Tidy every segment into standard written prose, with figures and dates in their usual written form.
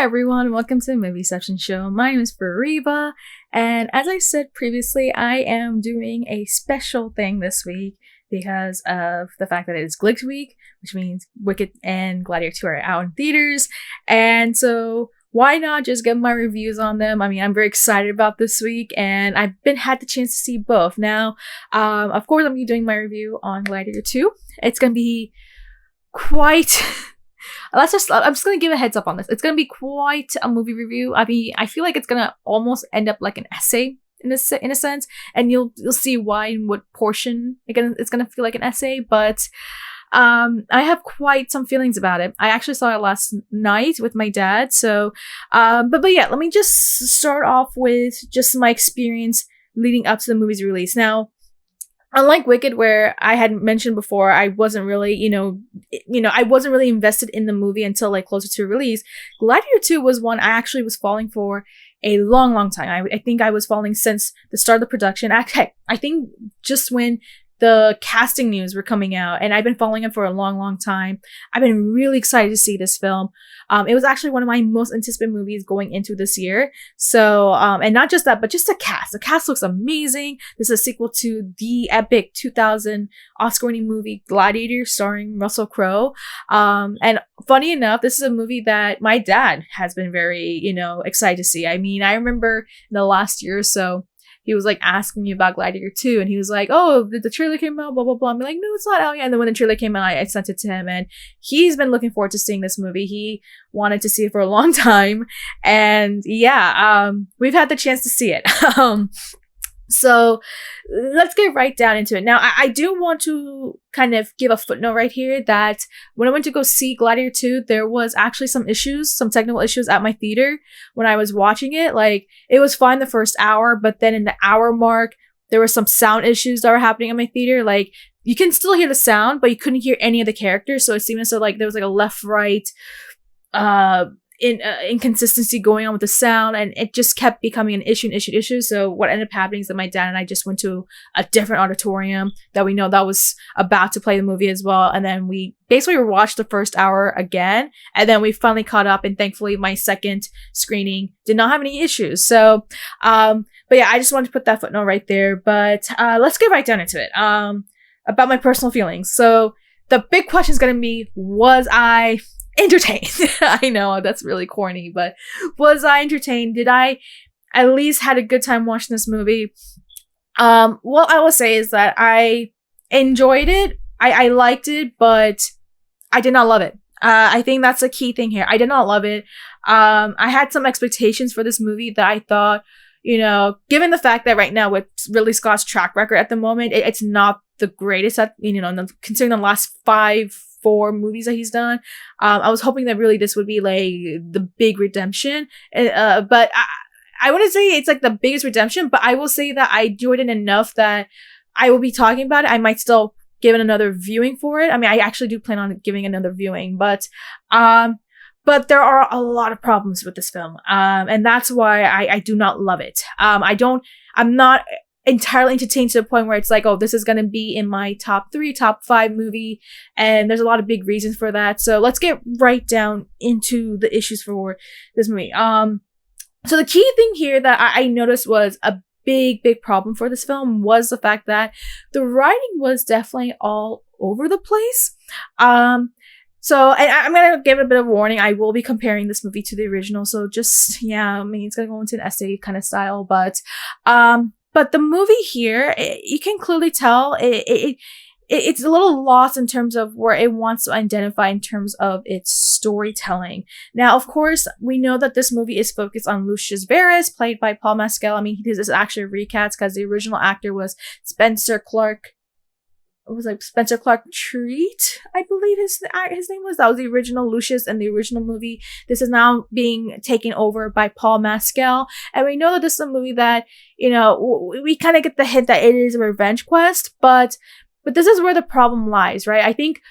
everyone, welcome to the Movie Session Show. My name is Fariba, and as I said previously, I am doing a special thing this week because of the fact that it is Glitch Week, which means Wicked and Gladiator 2 are out in theaters, and so why not just get my reviews on them? I mean, I'm very excited about this week, and I've had the chance to see both. Now, of course, I'm going to be doing my review on Gladiator 2. It's going to be quite... I'm just going to give a heads up on this. It's going to be quite a movie review. I mean, I feel like it's going to almost end up like an essay in a sense, and you'll see why and what portion it's going to feel like an essay, but I have quite some feelings about it. I actually saw it last night with my dad, so but yeah, let me just start off with just my experience leading up to the movie's release. Now, unlike Wicked, where I had mentioned before, I wasn't really, I wasn't really invested in the movie until like closer to release. Gladiator 2 was one I actually was falling for a long, long time. I think I was following since the start of the production. I think just when the casting news were coming out, and I've been following it for a long, long time. I've been really excited to see this film. It was actually one of my most anticipated movies going into this year. So, and not just that, but just the cast. The cast looks amazing. This is a sequel to the epic 2000 Oscar-winning movie Gladiator, starring Russell Crowe. And funny enough, this is a movie that my dad has been very, excited to see. I mean, I remember in the last year or so, he was like asking me about Gladiator 2, and he was like, "Oh, did the trailer came out? Blah blah blah." I'm like, "No, it's not out yet." And then when the trailer came out, I sent it to him, and he's been looking forward to seeing this movie. He wanted to see it for a long time, and yeah, we've had the chance to see it. So let's get right down into it. Now, I do want to kind of give a footnote right here that when I went to go see Gladiator 2, there was actually some technical issues at my theater when I was watching it. Like, it was fine the first hour, but then in the hour mark, there were some sound issues that were happening at my theater. Like, you can still hear the sound, but you couldn't hear any of the characters. So it seemed as though like there was like a left-right, inconsistency going on with the sound, and it just kept becoming an issue. So what ended up happening is that my dad and I just went to a different auditorium that we know that was about to play the movie as well, and then we basically watched the first hour again, and then we finally caught up, and thankfully my second screening did not have any issues. So but yeah, I just wanted to put that footnote right there. But let's get right down into it. About my personal feelings. So the big question is going to be, was I entertained? I know that's really corny, but was I entertained? Did I at least had a good time watching this movie? What I will say is that I enjoyed it. I liked it, but I did not love it. I think that's a key thing here. I did not love it. I had some expectations for this movie that I thought, given the fact that right now with Ridley Scott's track record at the moment, it's not the greatest at, considering the last 4 movies that he's done. I was hoping that really this would be like the big redemption. But I wouldn't say it's like the biggest redemption, but I will say that I enjoyed it enough that I will be talking about it. I might still give it another viewing for it. I mean, I actually do plan on giving another viewing, but there are a lot of problems with this film. And that's why I do not love it. I'm not entirely entertained to the point where it's like, oh, this is going to be in my top 3, top 5 movie. And there's a lot of big reasons for that. So let's get right down into the issues for this movie. So the key thing here that I noticed was a big problem for this film was the fact that the writing was definitely all over the place. So, and I'm going to give it a bit of a warning. I will be comparing this movie to the original. So just, yeah, I mean, it's going to go into an essay kind of style, but the movie here, you can clearly tell it's a little lost in terms of where it wants to identify in terms of its storytelling. Now, of course, we know that this movie is focused on Lucius Verus, played by Paul Mescal. I mean, this is actually a recast because the original actor was Spencer Clark. It was like Spencer Clark Treat, I believe his name was. That was the original Lucius in the original movie. This is now being taken over by Paul Mescal. And we know that this is a movie that, we kind of get the hint that it is a revenge quest, but this is where the problem lies, right? I think,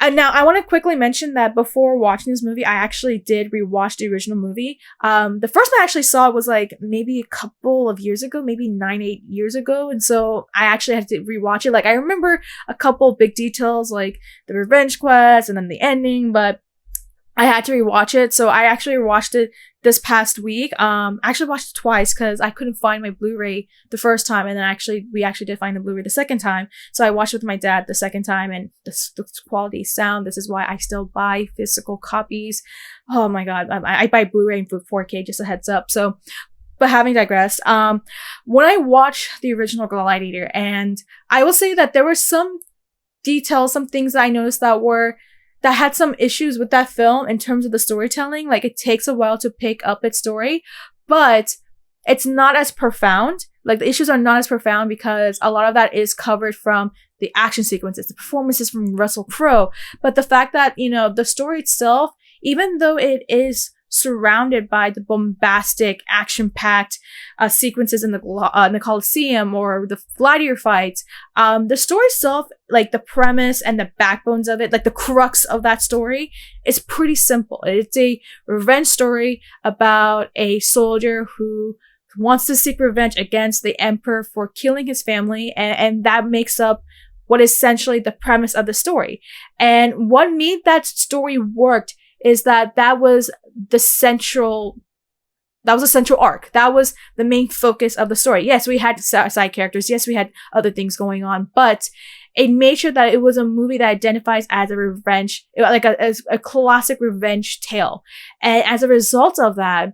and now I want to quickly mention that before watching this movie, I actually did rewatch the original movie. The first time I actually saw it was like maybe a couple of years ago, maybe 9-8 years ago. And so I actually had to rewatch it. Like, I remember a couple of big details like the revenge quest and then the ending, but I had to rewatch it. So I actually watched it this past week. I actually watched it twice because I couldn't find my Blu-ray the first time, and then we actually did find the Blu-ray the second time. So I watched it with my dad the second time, and the quality sound. This is why I still buy physical copies. Oh my god, I buy Blu-ray in 4K. Just a heads up. So, but having digressed, when I watched the original Gladiator, and I will say that there were some details, some things that I noticed that had some issues with that film in terms of the storytelling. Like, it takes a while to pick up its story, but it's not as profound. Like, the issues are not as profound because a lot of that is covered from the action sequences, the performances from Russell Crowe. But the fact that, the story itself, even though it is surrounded by the bombastic, action-packed sequences in the Coliseum or the gladiator fights, the story itself, like the premise and the backbones of it, like the crux of that story, is pretty simple. It's a revenge story about a soldier who wants to seek revenge against the emperor for killing his family, and that makes up what is essentially the premise of the story. And what made that story worked is that was the central arc. That was the main focus of the story. Yes, we had side characters. Yes, we had other things going on, but it made sure that it was a movie that identifies as a revenge, like a classic revenge tale. And as a result of that,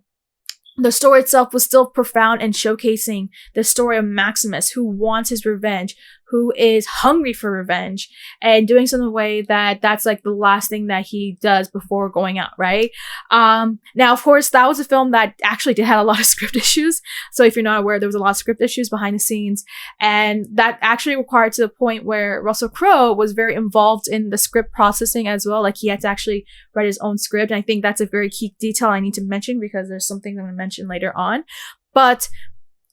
the story itself was still profound and showcasing the story of Maximus, who wants his revenge, who is hungry for revenge, and doing so in a way that's like the last thing that he does before going out, right? Now, of course, that was a film that actually did have a lot of script issues. So if you're not aware, there was a lot of script issues behind the scenes, and that actually required to the point where Russell Crowe was very involved in the script processing as well. Like, he had to actually write his own script. And I think that's a very key detail I need to mention because there's something I'm going to mention later on. But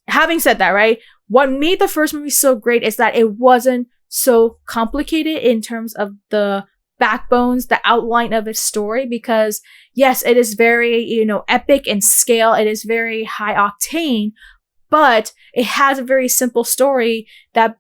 having said that, right, what made the first movie so great is that it wasn't so complicated in terms of the backbones, the outline of its story, because yes, it is very, epic in scale. It is very high octane, but it has a very simple story that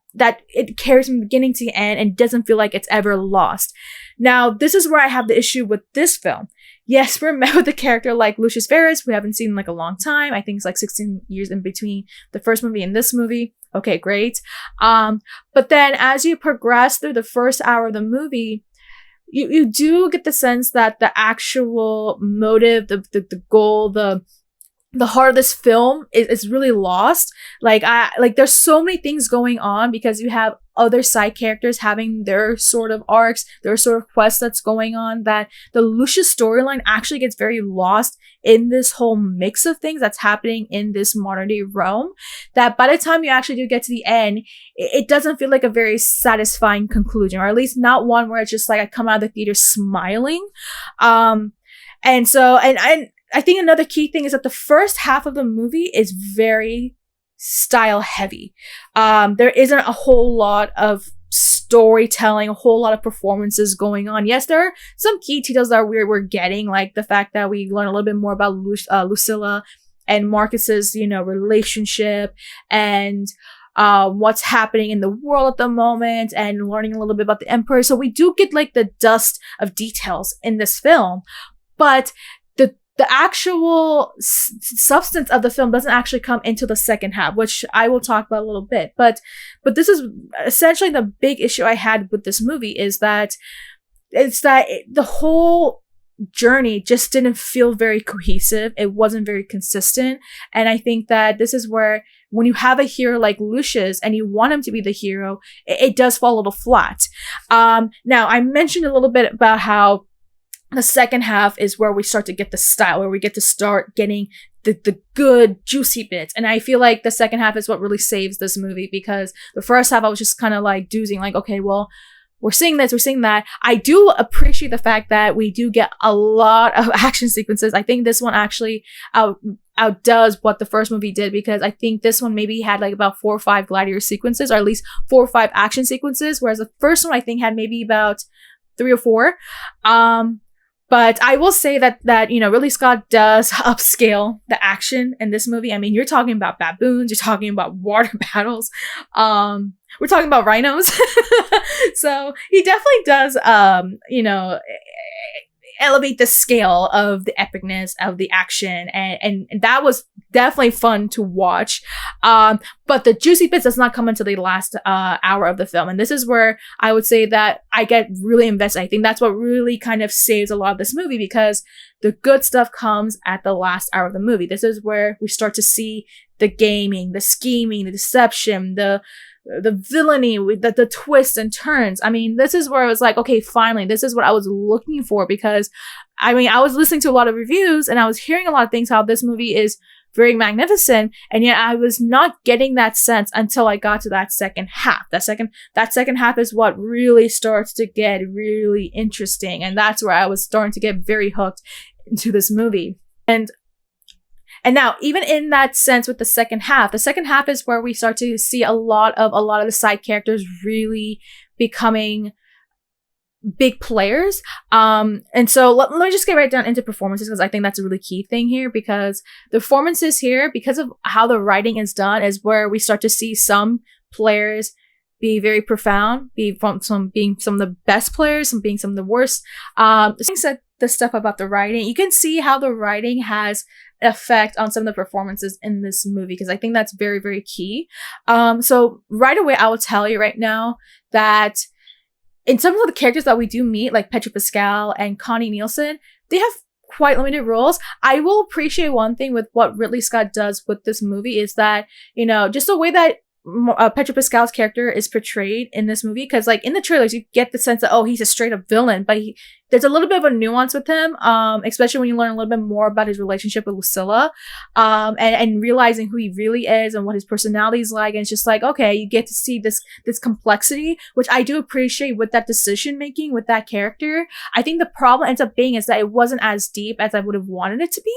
it carries from beginning to end and doesn't feel like it's ever lost. Now, this is where I have the issue with this film. Yes, we're met with a character like Lucius Verus, we haven't seen in like a long time. I think it's like 16 years in between the first movie and this movie. Okay, great. But then as you progress through the first hour of the movie, you do get the sense that the actual motive, the goal, the heart of this film is really lost. Like there's so many things going on because you have other side characters having their sort of arcs, their sort of quests that's going on, that the Lucius storyline actually gets very lost in this whole mix of things that's happening in this modern day Rome, that by the time you actually do get to the end, it doesn't feel like a very satisfying conclusion, or at least not one where it's just like I come out of the theater smiling. And I think another key thing is that the first half of the movie is very style heavy. There isn't a whole lot of storytelling, a whole lot of performances going on. Yes, there are some key details that we're getting, like the fact that we learn a little bit more about Lucilla and Marcus's, relationship, and what's happening in the world at the moment, and learning a little bit about the Emperor. So we do get like the dust of details in this film, but the actual substance of the film doesn't actually come into the second half, which I will talk about a little bit. But this is essentially the big issue I had with this movie, is that the whole journey just didn't feel very cohesive. It wasn't very consistent. And I think that this is where, when you have a hero like Lucius and you want him to be the hero, it does fall a little flat. Now, I mentioned a little bit about how the second half is where we start to get the style, where we get to start getting the good, juicy bits. And I feel like the second half is what really saves this movie, because the first half I was just kind of like doozing, like, okay, well, we're seeing this, we're seeing that. I do appreciate the fact that we do get a lot of action sequences. I think this one actually outdoes what the first movie did, because I think this one maybe had like about 4 or 5 gladiator sequences, or at least 4 or 5 action sequences, whereas the first one I think had maybe about 3 or 4. But I will say that Ridley Scott does upscale the action in this movie. I mean, you're talking about baboons, you're talking about water battles, we're talking about rhinos. So he definitely does, elevate the scale of the epicness of the action, and that was definitely fun to watch. But the juicy bits does not come until the last hour of the film, and this is where I would say that I get really invested. I think that's what really kind of saves a lot of this movie, because the good stuff comes at the last hour of the movie. This is where we start to see the gaming, the scheming, the deception, the villainy, the twists and turns. I mean, this is where I was like, okay, finally, this is what I was looking for, because I mean, I was listening to a lot of reviews and I was hearing a lot of things how this movie is very magnificent, and yet I was not getting that sense until I got to that second half. That second half is what really starts to get really interesting, and that's where I was starting to get very hooked into this movie. And now, even in that sense with the second half is where we start to see a lot of the side characters really becoming big players. And so let me just get right down into performances, because I think that's a really key thing here, because the performances here, because of how the writing is done, is where we start to see some players be very profound, being some of the best players, some being some of the worst. The stuff about the writing, you can see how the writing has effect on some of the performances in this movie, because I think that's very, very key. So right away, I will tell you right now that in some of the characters that we do meet, like Pedro Pascal and Connie Nielsen, they have quite limited roles. I will appreciate one thing with what Ridley Scott does with this movie is that, you know, just the way that Pedro Pascal's character is portrayed in this movie, because like in the trailers you get the sense that, oh, he's a straight up villain, but there's a little bit of a nuance with him, especially when you learn a little bit more about his relationship with Lucilla, and realizing who he really is and what his personality is like. And it's just like, okay, you get to see this complexity, which I do appreciate with that decision making with that character. I think the problem ends up being is that it wasn't as deep as I would have wanted it to be.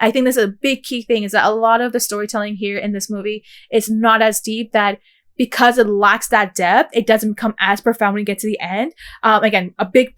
I think this is a big key thing, is that a lot of the storytelling here in this movie is not as deep, that because it lacks that depth, it doesn't become as profound when you get to the end. Again, a big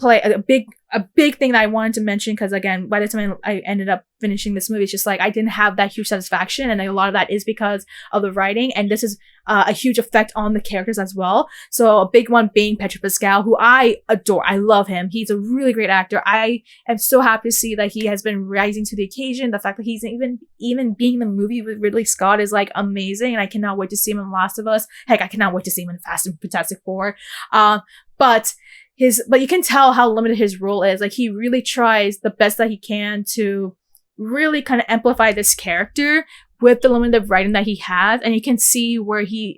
thing that I wanted to mention, because again, by the time I ended up finishing this movie, it's just like I didn't have that huge satisfaction, and a lot of that is because of the writing, and this is a huge effect on the characters as well. So a big one being Pedro Pascal, who I adore. I love him. He's a really great actor. I am so happy to see that he has been rising to the occasion. The fact that he's even being in the movie with Ridley Scott is like amazing, and I cannot wait to see him in Last of Us. Heck, I cannot wait to see him in Fast and Fantastic Four. But you can tell how limited his role is. Like, he really tries the best that he can to really kind of amplify this character with the limited writing that he has, and you can see where he's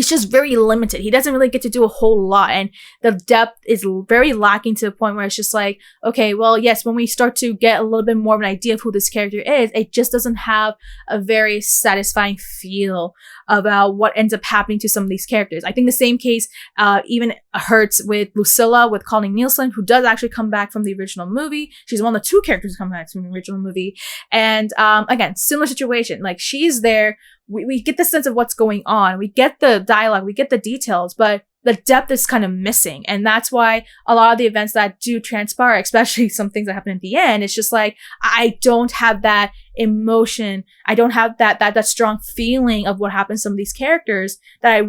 just very limited. He doesn't really get to do a whole lot, and the depth is very lacking to the point where it's just like, okay, well, yes, when we start to get a little bit more of an idea of who this character is, it just doesn't have a very satisfying feel about what ends up happening to some of these characters. I think the same case even hurts with Lucilla, with Connie Nielsen, who does actually come back from the original movie. She's one of the two characters who come back from the original movie. And again, similar situation. Like, she's there. We get the sense of what's going on. We get the dialogue. We get the details, but the depth is kind of missing. And that's why a lot of the events that do transpire, especially some things that happen at the end, it's just like, I don't have that emotion. I don't have that strong feeling of what happens to some of these characters that I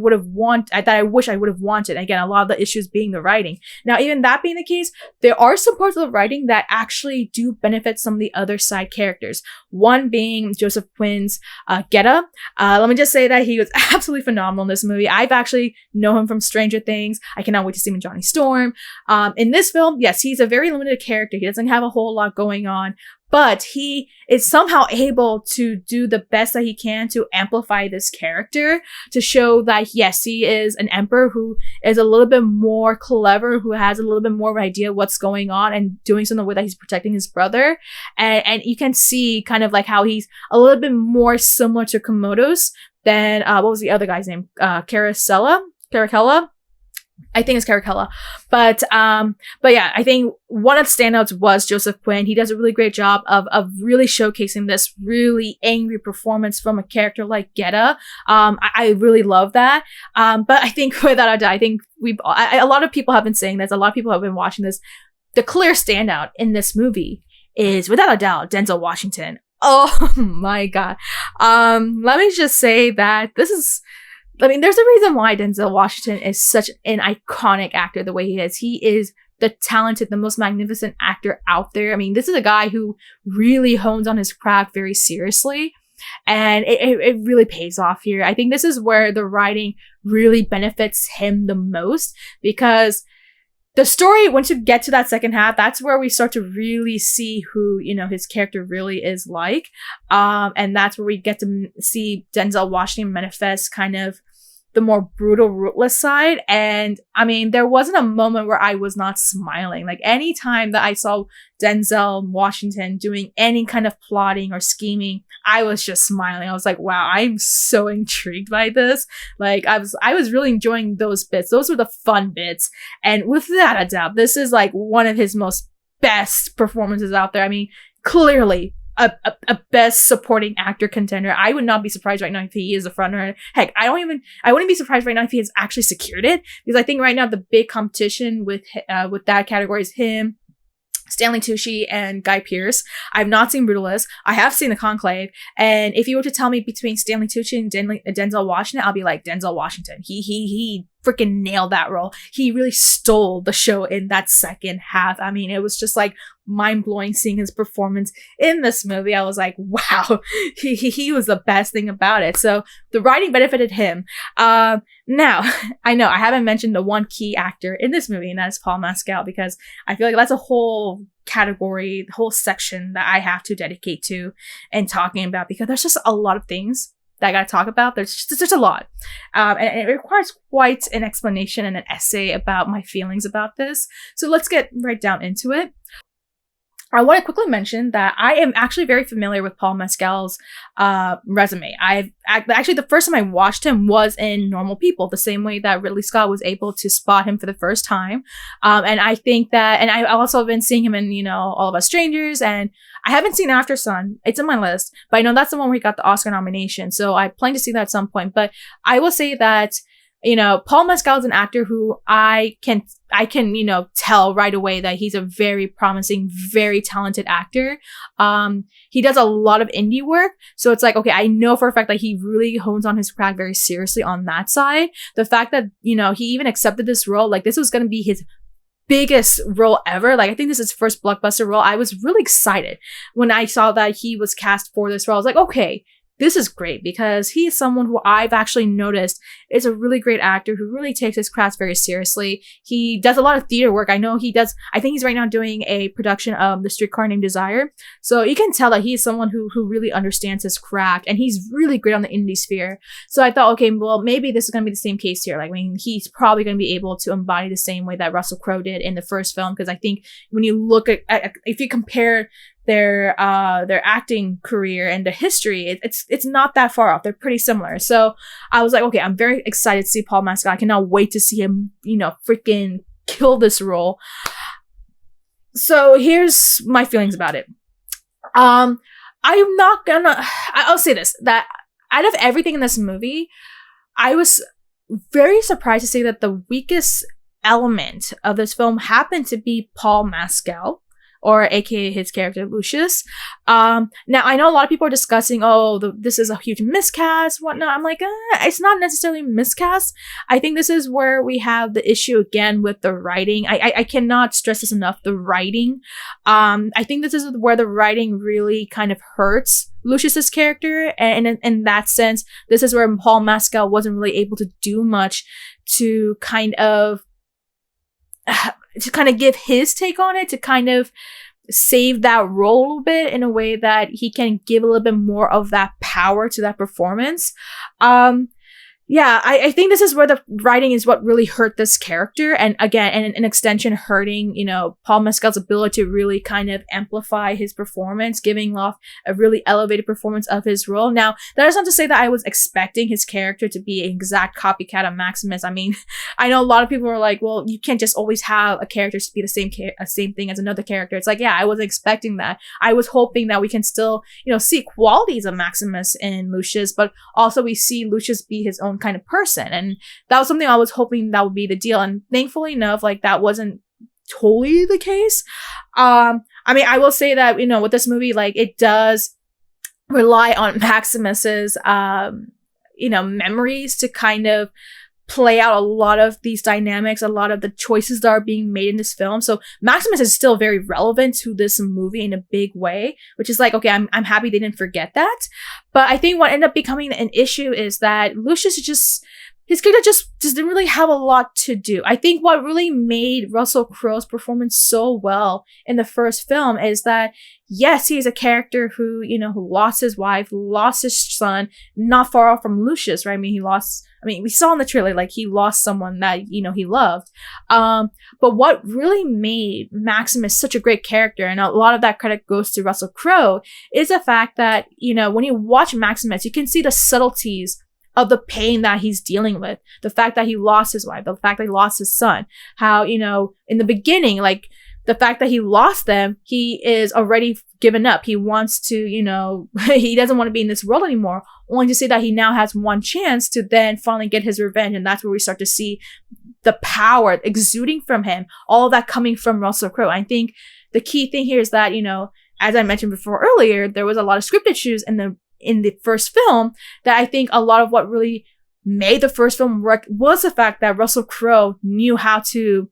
wish I would have wanted. Again, a lot of the issues being the writing. Now, even that being the case, there are some parts of the writing that actually do benefit some of the other side characters. One being Joseph Quinn's Geta. Let me just say that he was absolutely phenomenal in this movie. I've actually known him from Stranger Things. I cannot wait to see him in Johnny Storm. In this film, yes, he's a very limited character. He doesn't have a whole lot going on, but he is somehow able to do the best that he can to amplify this character, to show that, yes, he is an emperor who is a little bit more clever, who has a little bit more of an idea of what's going on and doing so in the way that he's protecting his brother. And you can see kind of like how he's a little bit more similar to Komodos than, what was the other guy's name? Caracalla? I think it's Caracalla. But yeah, I think one of the standouts was Joseph Quinn. He does a really great job of really showcasing this really angry performance from a character like Geta. I really love that. But I think without a doubt, I think a lot of people have been saying this. A lot of people have been watching this. The clear standout in this movie is, without a doubt, Denzel Washington. Oh my God. Let me just say that there's a reason why Denzel Washington is such an iconic actor the way he is. He is the talented, the most magnificent actor out there. I mean, this is a guy who really hones on his craft very seriously. And it really pays off here. I think this is where the writing really benefits him the most, because the story, once you get to that second half, that's where we start to really see who, his character really is like. And that's where we get to see Denzel Washington manifest kind of the more brutal, ruthless side. And I mean, there wasn't a moment where I was not smiling. Like, any time that I saw Denzel Washington doing any kind of plotting or scheming, I was just smiling. I was like, wow, I'm so intrigued by this. Like, I was really enjoying those bits. Those were the fun bits. And without a doubt, this is like one of his most best performances out there. I mean, clearly a best supporting actor contender. I would not be surprised right now if he is a frontrunner. Heck, I wouldn't be surprised right now if he has actually secured it, because I think right now the big competition with that category is him, Stanley Tucci, and Guy Pearce. I've not seen Brutalist. I have seen The Conclave. And if you were to tell me between Stanley Tucci and Denzel Washington, I'll be like, Denzel Washington. He freaking nailed that role. He really stole the show in that second half. I mean, it was just like mind-blowing seeing his performance in this movie. I was like, wow, he was the best thing about it. So the writing benefited him. Now, I know I haven't mentioned the one key actor in this movie, and that is Paul Mescal, because I feel like that's a whole category, the whole section that I have to dedicate to and talking about, because there's just a lot of things that I gotta talk about. There's a lot. And it requires quite an explanation and an essay about my feelings about this. So let's get right down into it. I want to quickly mention that I am actually very familiar with Paul Mescal's resume. Actually, the first time I watched him was in Normal People, the same way that Ridley Scott was able to spot him for the first time. And I think that, and I also have been seeing him in, All of Us Strangers, and I haven't seen After Sun. It's in my list, but I know that's the one where he got the Oscar nomination. So I plan to see that at some point. But I will say that, Paul Mescal is an actor who I can, tell right away that he's a very promising, very talented actor. He does a lot of indie work. So it's like, okay, I know for a fact that he really hones on his craft very seriously on that side. The fact that, he even accepted this role, like this was going to be his biggest role ever. Like, I think this is his first blockbuster role. I was really excited when I saw that he was cast for this role. I was like, okay, this is great, because he is someone who I've actually noticed is a really great actor who really takes his craft very seriously. He does a lot of theater work. I know he does. I think he's right now doing a production of The Streetcar Named Desire. So you can tell that he's someone who really understands his craft, and he's really great on the indie sphere. So I thought, okay, well, maybe this is going to be the same case here. Like, I mean, he's probably going to be able to embody the same way that Russell Crowe did in the first film, because I think when you look at if you compare their acting career and the history, it's not that far off. They're pretty similar. So I was like, okay, I'm very excited to see Paul Mescal. I cannot wait to see him, freaking kill this role. So here's my feelings about it. I'll say this, that out of everything in this movie, I was very surprised to see that the weakest element of this film happened to be Paul Mescal, or aka his character Lucius. Now I know a lot of people are discussing, this is a huge miscast, whatnot. I'm like, it's not necessarily miscast. I think this is where we have the issue again with the writing. I cannot stress this enough. The writing. I think this is where the writing really kind of hurts Lucius's character, and in that sense, this is where Paul Mescal wasn't really able to do much to kind of give his take on it, to kind of save that role a little bit in a way that he can give a little bit more of that power to that performance. I think this is where the writing is what really hurt this character. And again, and an extension hurting, Paul Mescal's ability to really kind of amplify his performance, giving off a really elevated performance of his role. Now, that is not to say that I was expecting his character to be an exact copycat of Maximus. I mean, I know a lot of people are like, well, you can't just always have a character to be the same thing as another character. It's like, yeah, I wasn't expecting that. I was hoping that we can still, see qualities of Maximus in Lucius, but also we see Lucius be his own kind of person, and that was something I was hoping that would be the deal, and thankfully enough, like, that wasn't totally the case. I mean, I will say that, with this movie, like, it does rely on Maximus's memories to kind of play out a lot of these dynamics, a lot of the choices that are being made in this film. So Maximus is still very relevant to this movie in a big way, which is like, okay, I'm happy they didn't forget that. But I think what ended up becoming an issue is that Lucius is just, his character just didn't really have a lot to do. I think what really made Russell Crowe's performance so well in the first film is that, yes, he is a character who, you know, who lost his wife, lost his son, not far off from Lucius, right? I mean, we saw in the trailer, like, he lost someone that, you know, he loved. But what really made Maximus such a great character, and a lot of that credit goes to Russell Crowe, is the fact that, you know, when you watch Maximus, you can see the subtleties of the pain that he's dealing with. The fact that he lost his wife, the fact that he lost his son, how, you know, in the beginning, like, the fact that he lost them, he is already given up. He wants to, you know, he doesn't want to be in this world anymore, only to say that he now has one chance to then finally get his revenge. And that's where we start to see the power exuding from him, all of that coming from Russell Crowe. I think the key thing here is that, you know, as I mentioned before earlier, there was a lot of script issues in the first film, that I think a lot of what really made the first film work was the fact that Russell Crowe knew how to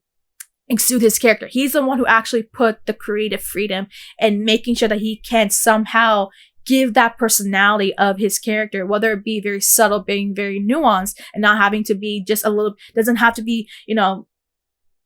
exude his character. He's the one who actually put the creative freedom and making sure that he can somehow give that personality of his character, whether it be very subtle, being very nuanced, and not having to be just a little, doesn't have to be, you know,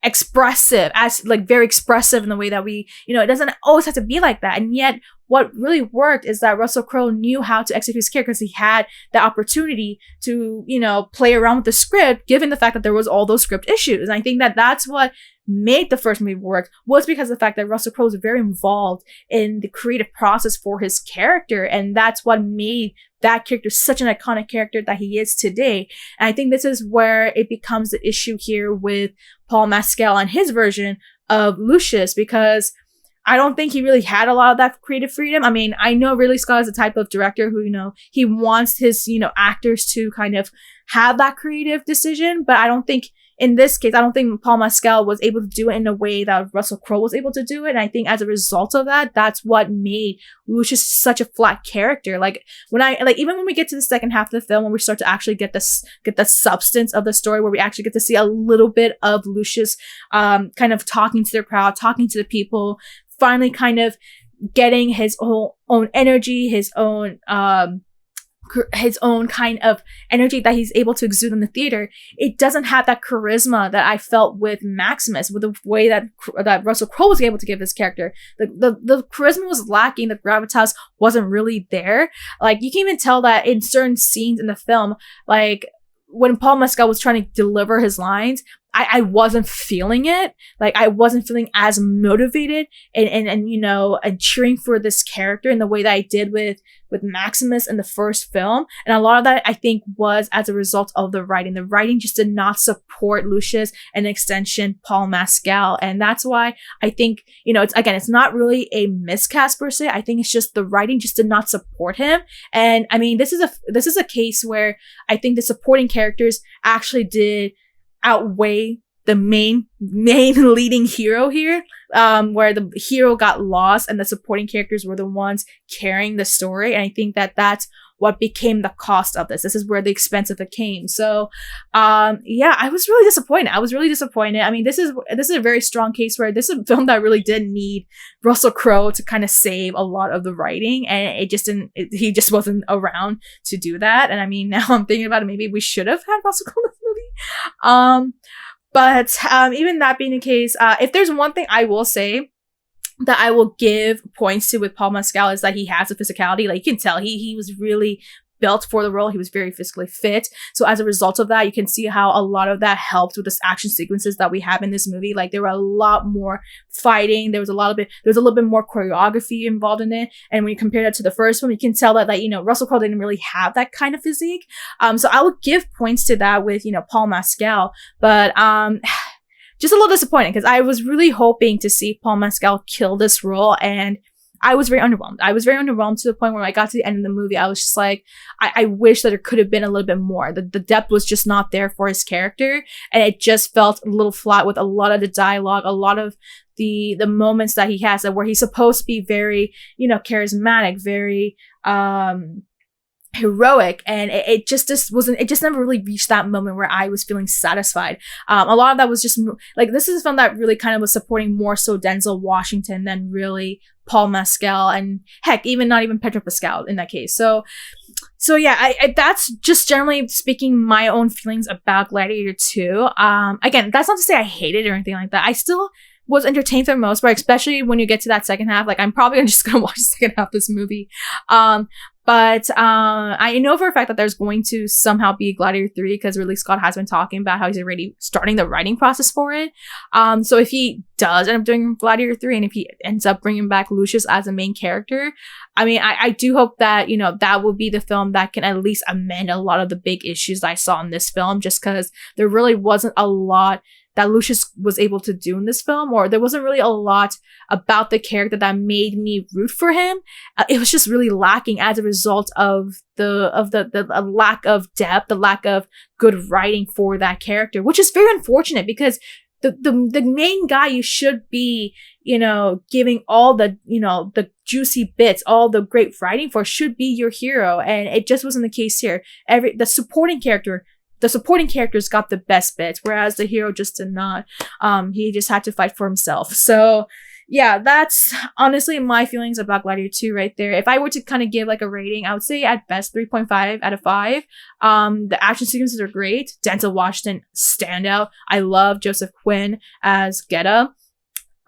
expressive, as like very expressive in the way that we, you know, it doesn't always have to be like that. And yet what really worked is that Russell Crowe knew how to execute his character, because he had the opportunity to, you know, play around with the script, given the fact that there was all those script issues. And I think that that's what made the first movie work, was because of the fact that Russell Crowe was very involved in the creative process for his character. And that's what made that character such an iconic character that he is today. And I think this is where it becomes the issue here with Paul Mescal and his version of Lucius, because I don't think he really had a lot of that creative freedom. I mean, I know Ridley Scott is the type of director who, you know, he wants his, you know, actors to kind of have that creative decision, but I don't think in this case, I don't think Paul Mescal was able to do it in a way that Russell Crowe was able to do it. And I think as a result of that, that's what made Lucius such a flat character. Like even when we get to the second half of the film, when we start to actually get the substance of the story, where we actually get to see a little bit of Lucius, kind of talking to the crowd, talking to the people, finally kind of getting his own energy, his own kind of energy that he's able to exude in the theater. It doesn't have that charisma that I felt with Maximus, with the way that Russell Crowe was able to give his character. The charisma was lacking. The gravitas wasn't really there. Like, you can even tell that in certain scenes in the film, like when Paul Mescal was trying to deliver his lines, I wasn't feeling it. Like, I wasn't feeling as motivated and you know, and cheering for this character in the way that I did with Maximus in the first film. And a lot of that, I think, was as a result of the writing. The writing just did not support Lucius, and extension Paul Mescal. And that's why I think, you know, it's not really a miscast per se. I think it's just the writing just did not support him. And I mean, this is a case where I think the supporting characters actually did outweigh the main leading hero here, where the hero got lost and the supporting characters were the ones carrying the story. And I think that that's what became the cost of this. This is where the expense of it came. So, yeah, I was really disappointed. I mean, this is a very strong case where this is a film that really did need Russell Crowe to kind of save a lot of the writing, and he just wasn't around to do that. And I mean, now I'm thinking about it, maybe we should have had Russell Crowe in this movie. But even that being the case, if there's one thing I will say that I will give points to with Paul Mescal, is that he has a physicality. Like, you can tell he was really built for the role. He was very physically fit. So as a result of that, you can see how a lot of that helped with the action sequences that we have in this movie. Like, there were a lot more fighting. There was a little bit more choreography involved in it. And when you compare that to the first one, you can tell that, like, you know, Russell Crowe didn't really have that kind of physique. So I would give points to that with, you know, Paul Mescal. But, just a little disappointing, because I was really hoping to see Paul Mescal kill this role, and I was very underwhelmed. I was very underwhelmed to the point where I got to the end of the movie, I was just like, I wish that there could have been a little bit more. The depth was just not there for his character, and it just felt a little flat with a lot of the dialogue, a lot of the moments that he has, where he's supposed to be very, you know, charismatic, very, heroic, and it just wasn't, it just never really reached that moment where I was feeling satisfied. A lot of that was just like, this is a film that really kind of was supporting more so Denzel Washington than really Paul Mescal, and heck, even not even Pedro Pascal in that case. So yeah, I that's just generally speaking my own feelings about Gladiator 2. Again, that's not to say I hate it or anything like that. I still was entertained for the most part, especially when you get to that second half. Like, I'm probably just gonna watch the second half of this movie. But I know for a fact that there's going to somehow be Gladiator 3, because Ridley Scott has been talking about how he's already starting the writing process for it. So if he does end up doing Gladiator 3, and if he ends up bringing back Lucius as a main character, I mean, I do hope that, you know, that will be the film that can at least amend a lot of the big issues I saw in this film, just because there really wasn't a lot that Lucius was able to do in this film, or there wasn't really a lot about the character that made me root for him. It was just really lacking as a result of the lack of depth, the lack of good writing for that character, which is very unfortunate, because the main guy you should be, you know, giving all the, you know, the juicy bits, all the great writing for, should be your hero, and it just wasn't the case here. The supporting characters got the best bits, whereas the hero just did not. He just had to fight for himself. So yeah, that's honestly my feelings about Gladiator 2 right there. If I were to kind of give like a rating, I would say at best 3.5 out of 5. The action sequences are great. Denzel Washington, standout. I love Joseph Quinn as Geta.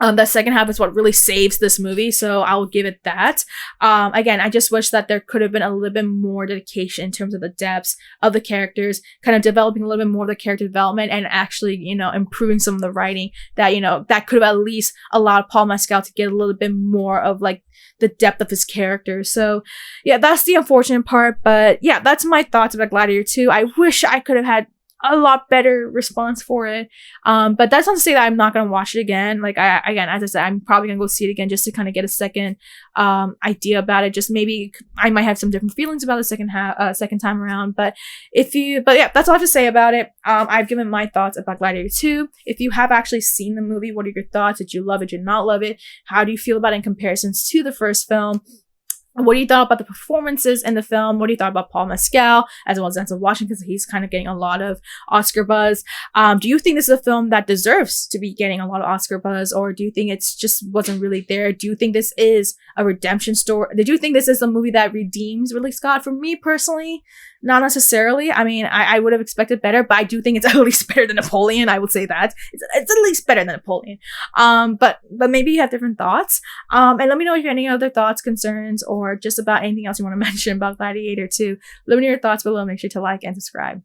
The second half is what really saves this movie, so I'll give it that. Again, I just wish that there could have been a little bit more dedication in terms of the depths of the characters, kind of developing a little bit more of the character development, and actually, you know, improving some of the writing that, you know, that could have at least allowed Paul Mescal to get a little bit more of like the depth of his character. So yeah, that's the unfortunate part, but yeah, that's my thoughts about Gladiator 2. I wish I could have had a lot better response for it. But that's not to say that I'm not going to watch it again. Like, again, as I said, I'm probably going to go see it again just to kind of get a second idea about it. Just maybe I might have some different feelings about the second time around. But yeah, that's all I have to say about it. I've given my thoughts about Gladiator 2. If you have actually seen the movie, what are your thoughts? Did you love it? Did you not love it? How do you feel about it in comparisons to the first film? What do you thought about the performances in the film? What do you thought about Paul Mescal as well as Denzel Washington, because he's kind of getting a lot of Oscar buzz? Do you think this is a film that deserves to be getting a lot of Oscar buzz, or do you think it's just wasn't really there? Do you think this is a redemption story? Did you think this is a movie that redeems Ridley Scott? For me personally, not necessarily. I mean, I would have expected better, but I do think it's at least better than Napoleon. I would say that it's at least better than Napoleon. But maybe you have different thoughts. And let me know if you have any other thoughts, concerns, or just about anything else you want to mention about Gladiator 2. Let me know your thoughts below. Make sure to like and subscribe.